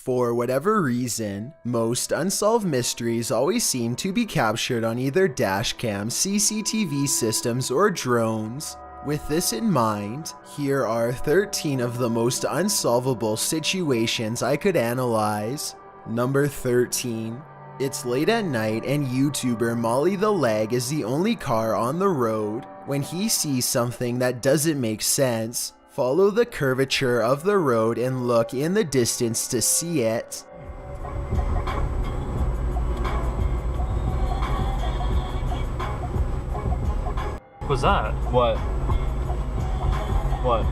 For whatever reason, most unsolved mysteries always seem to be captured on either dashcam, CCTV systems, or drones. With this in mind, here are 13 of the most unsolvable situations I could analyze. Number 13. It's late at night and YouTuber Molly the Leg is the only car on the road. When he sees something that doesn't make sense, follow the curvature of the road and look in the distance to see it. What's that? What? What?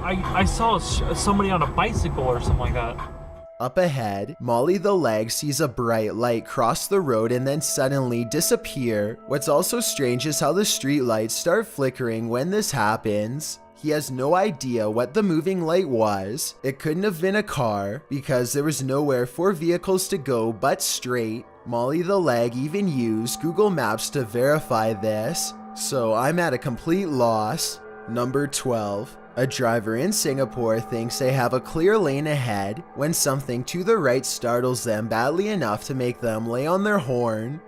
I saw somebody on a bicycle or something like that. Up ahead, Molly the Leg sees a bright light cross the road and then suddenly disappear. What's also strange is how the street lights start flickering when this happens. He has no idea what the moving light was. It couldn't have been a car because there was nowhere for vehicles to go but straight. Molly the Leg even used Google Maps to verify this, so I'm at a complete loss. Number 12. A driver in Singapore thinks they have a clear lane ahead when something to the right startles them badly enough to make them lay on their horn.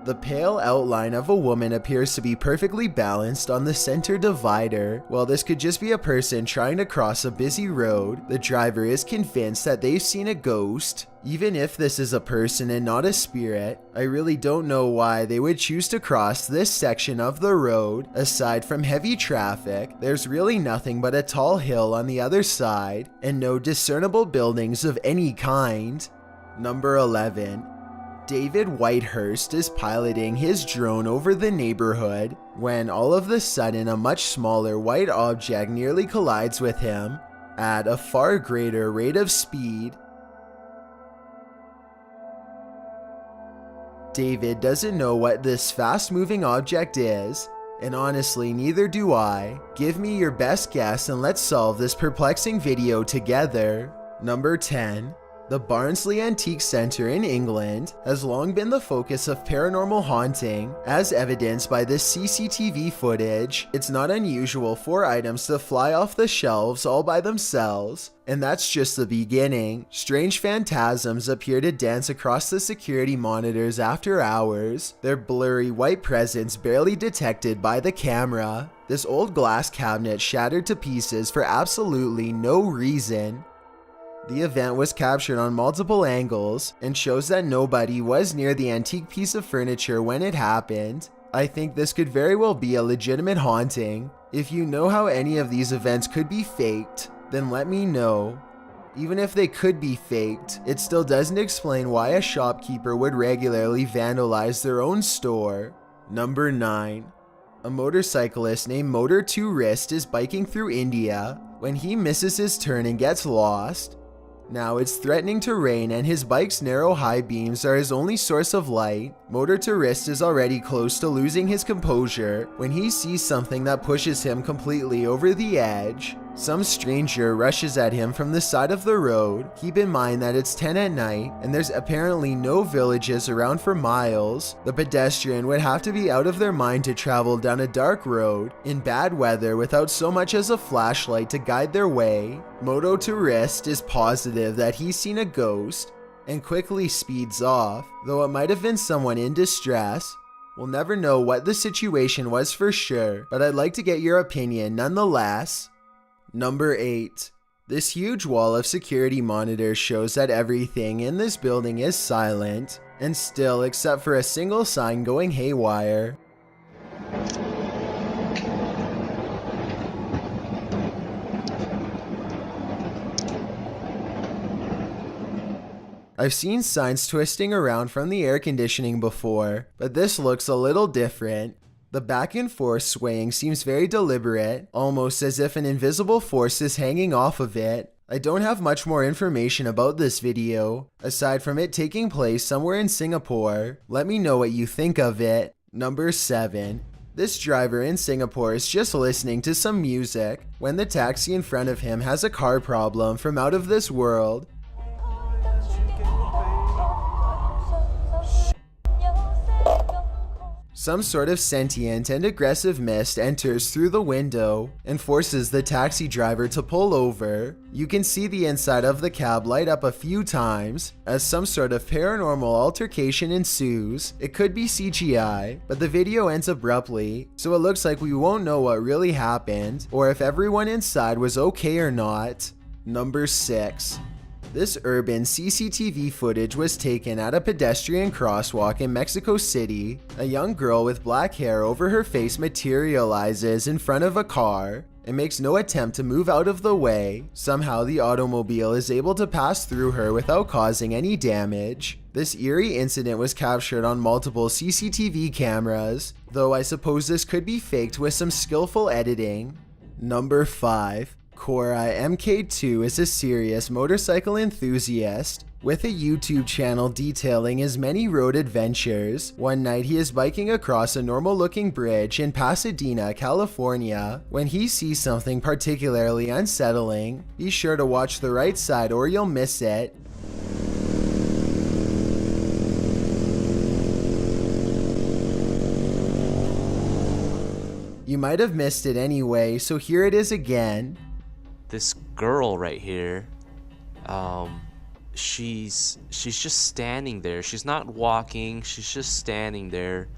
The pale outline of a woman appears to be perfectly balanced on the center divider. While this could just be a person trying to cross a busy road, the driver is convinced that they've seen a ghost. Even if this is a person and not a spirit, I really don't know why they would choose to cross this section of the road. Aside from heavy traffic, there's really nothing but a tall hill on the other side and no discernible buildings of any kind. Number 11. David Whitehurst is piloting his drone over the neighborhood when all of a sudden a much smaller white object nearly collides with him at a far greater rate of speed. David doesn't know what this fast-moving object is, and honestly neither do I. Give me your best guess and let's solve this perplexing video together. Number 10. The Barnsley Antique Centre in England has long been the focus of paranormal haunting, as evidenced by this CCTV footage. It's not unusual for items to fly off the shelves all by themselves, and that's just the beginning. Strange phantasms appear to dance across the security monitors after hours, their blurry white presence barely detected by the camera. This old glass cabinet shattered to pieces for absolutely no reason. The event was captured on multiple angles and shows that nobody was near the antique piece of furniture when it happened. I think this could very well be a legitimate haunting. If you know how any of these events could be faked, then let me know. Even if they could be faked, it still doesn't explain why a shopkeeper would regularly vandalize their own store. Number 9. A motorcyclist named Motor 2 Wrist is biking through India when he misses his turn and gets lost. Now it's threatening to rain and his bike's narrow high beams are his only source of light. Motor 2 Wrist is already close to losing his composure when he sees something that pushes him completely over the edge. Some stranger rushes at him from the side of the road. Keep in mind that it's 10 at night and there's apparently no villages around for miles. The pedestrian would have to be out of their mind to travel down a dark road in bad weather without so much as a flashlight to guide their way. Moto 2 Wrist is positive that he's seen a ghost and quickly speeds off, though it might have been someone in distress. We'll never know what the situation was for sure, but I'd like to get your opinion nonetheless. Number 8. This huge wall of security monitors shows that everything in this building is silent and still except for a single sign going haywire. I've seen signs twisting around from the air conditioning before, but this looks a little different. The back and forth swaying seems very deliberate, almost as if an invisible force is hanging off of it. I don't have much more information about this video, aside from it taking place somewhere in Singapore. Let me know what you think of it. Number 7. This driver in Singapore is just listening to some music when the taxi in front of him has a car problem from out of this world. Some sort of sentient and aggressive mist enters through the window and forces the taxi driver to pull over. You can see the inside of the cab light up a few times as some sort of paranormal altercation ensues. It could be CGI, but the video ends abruptly, so it looks like we won't know what really happened or if everyone inside was okay or not. Number 6. This urban CCTV footage was taken at a pedestrian crosswalk in Mexico City. A young girl with black hair over her face materializes in front of a car and makes no attempt to move out of the way. Somehow the automobile is able to pass through her without causing any damage. This eerie incident was captured on multiple CCTV cameras, though I suppose this could be faked with some skillful editing. Number 5. Cora MK2 is a serious motorcycle enthusiast with a YouTube channel detailing his many road adventures. One night he is biking across a normal looking bridge in Pasadena, California, when he sees something particularly unsettling. Be sure to watch the right side or you'll miss it. You might have missed it anyway, so here it is again. This girl right here, she's just standing there. She's not walking, she's just standing there,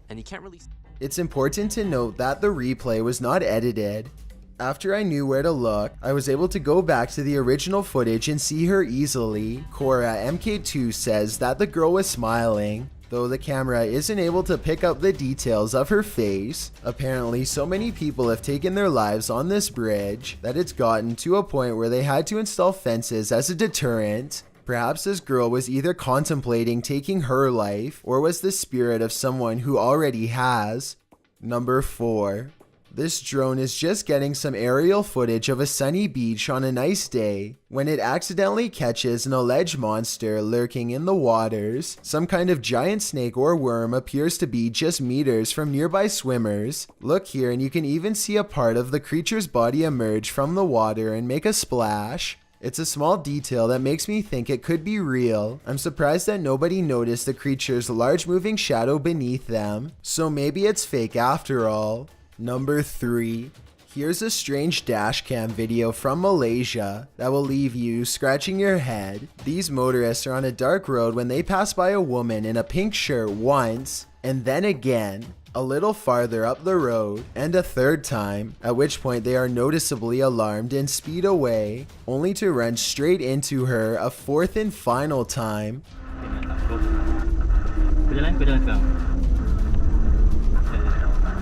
and you can't really... It's important to note that the replay was not edited. After I knew where to look, I was able to go back to the original footage and see her easily. Cora MK2 says that the girl was smiling, though the camera isn't able to pick up the details of her face. Apparently, so many people have taken their lives on this bridge that it's gotten to a point where they had to install fences as a deterrent. Perhaps this girl was either contemplating taking her life or was the spirit of someone who already has. Number 4. This drone is just getting some aerial footage of a sunny beach on a nice day when it accidentally catches an alleged monster lurking in the waters. Some kind of giant snake or worm appears to be just meters from nearby swimmers. Look here and you can even see a part of the creature's body emerge from the water and make a splash. It's a small detail that makes me think it could be real. I'm surprised that nobody noticed the creature's large moving shadow beneath them, so maybe it's fake after all. Number 3. Here's a strange dashcam video from Malaysia that will leave you scratching your head. These motorists are on a dark road when they pass by a woman in a pink shirt once, and then again, a little farther up the road, and a third time, at which point they are noticeably alarmed and speed away, only to run straight into her a fourth and final time.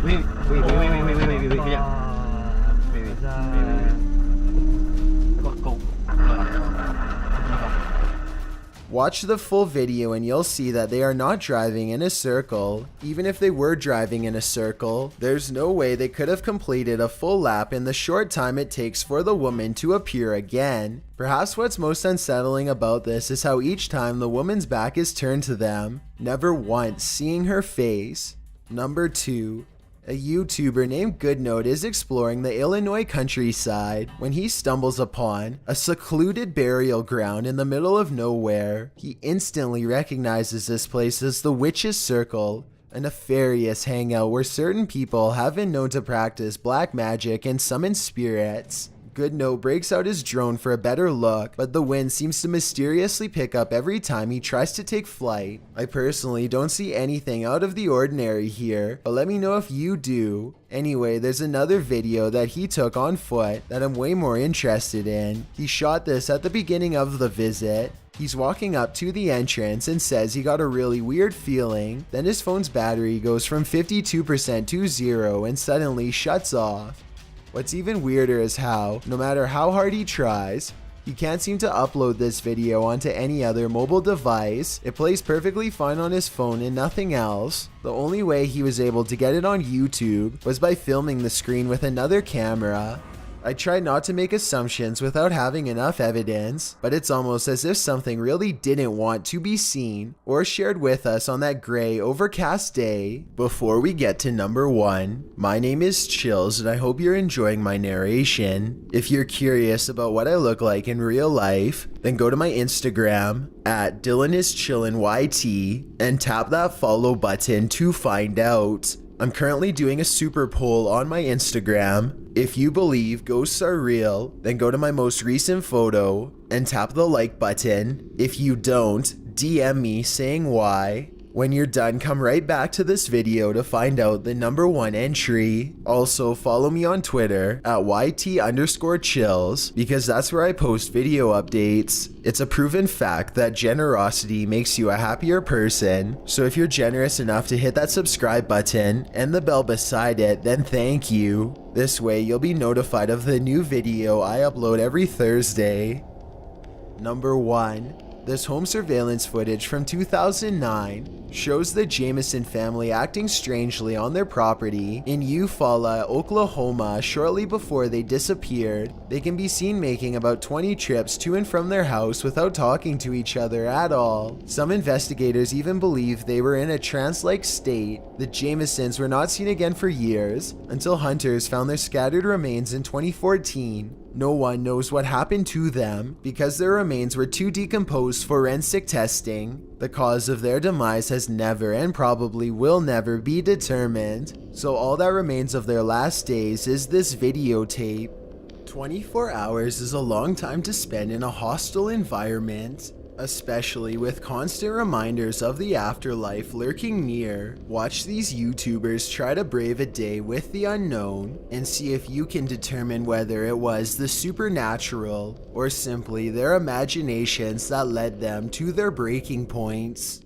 Wait, Watch the full video and you'll see that they are not driving in a circle. Even if they were driving in a circle, there's no way they could have completed a full lap in the short time it takes for the woman to appear again. Perhaps what's most unsettling about this is how each time the woman's back is turned to them, never once seeing her face. Number 2. A YouTuber named Goodnote is exploring the Illinois countryside when he stumbles upon a secluded burial ground in the middle of nowhere. He instantly recognizes this place as the Witch's Circle, a nefarious hangout where certain people have been known to practice black magic and summon spirits. Goodnote breaks out his drone for a better look, but the wind seems to mysteriously pick up every time he tries to take flight. I personally don't see anything out of the ordinary here, but let me know if you do. Anyway, there's another video that he took on foot that I'm way more interested in. He shot this at the beginning of the visit. He's walking up to the entrance and says he got a really weird feeling. Then his phone's battery goes from 52% to 0 and suddenly shuts off. What's even weirder is how, no matter how hard he tries, he can't seem to upload this video onto any other mobile device. It plays perfectly fine on his phone and nothing else. The only way he was able to get it on YouTube was by filming the screen with another camera. I try not to make assumptions without having enough evidence, but it's almost as if something really didn't want to be seen or shared with us on that gray, overcast day. Before we get to number 1, my name is Chills and I hope you're enjoying my narration. If you're curious about what I look like in real life, then go to my Instagram at DylanIsChillinYT and tap that follow button to find out. I'm currently doing a super poll on my Instagram. If you believe ghosts are real, then go to my most recent photo and tap the like button. If you don't, DM me saying why. When you're done, come right back to this video to find out the number 1 entry. Also, follow me on Twitter at YT_chills because that's where I post video updates. It's a proven fact that generosity makes you a happier person. So if you're generous enough to hit that subscribe button and the bell beside it, then thank you. This way, you'll be notified of the new video I upload every Thursday. Number 1. This home surveillance footage from 2009 shows the Jameson family acting strangely on their property in Eufaula, Oklahoma shortly before they disappeared. They can be seen making about 20 trips to and from their house without talking to each other at all. Some investigators even believe they were in a trance-like state. The Jamesons were not seen again for years until hunters found their scattered remains in 2014. No one knows what happened to them because their remains were too decomposed for forensic testing. The cause of their demise has never and probably will never be determined, so all that remains of their last days is this videotape. 24 hours is a long time to spend in a hostile environment, especially with constant reminders of the afterlife lurking near. Watch these YouTubers try to brave a day with the unknown and see if you can determine whether it was the supernatural or simply their imaginations that led them to their breaking points.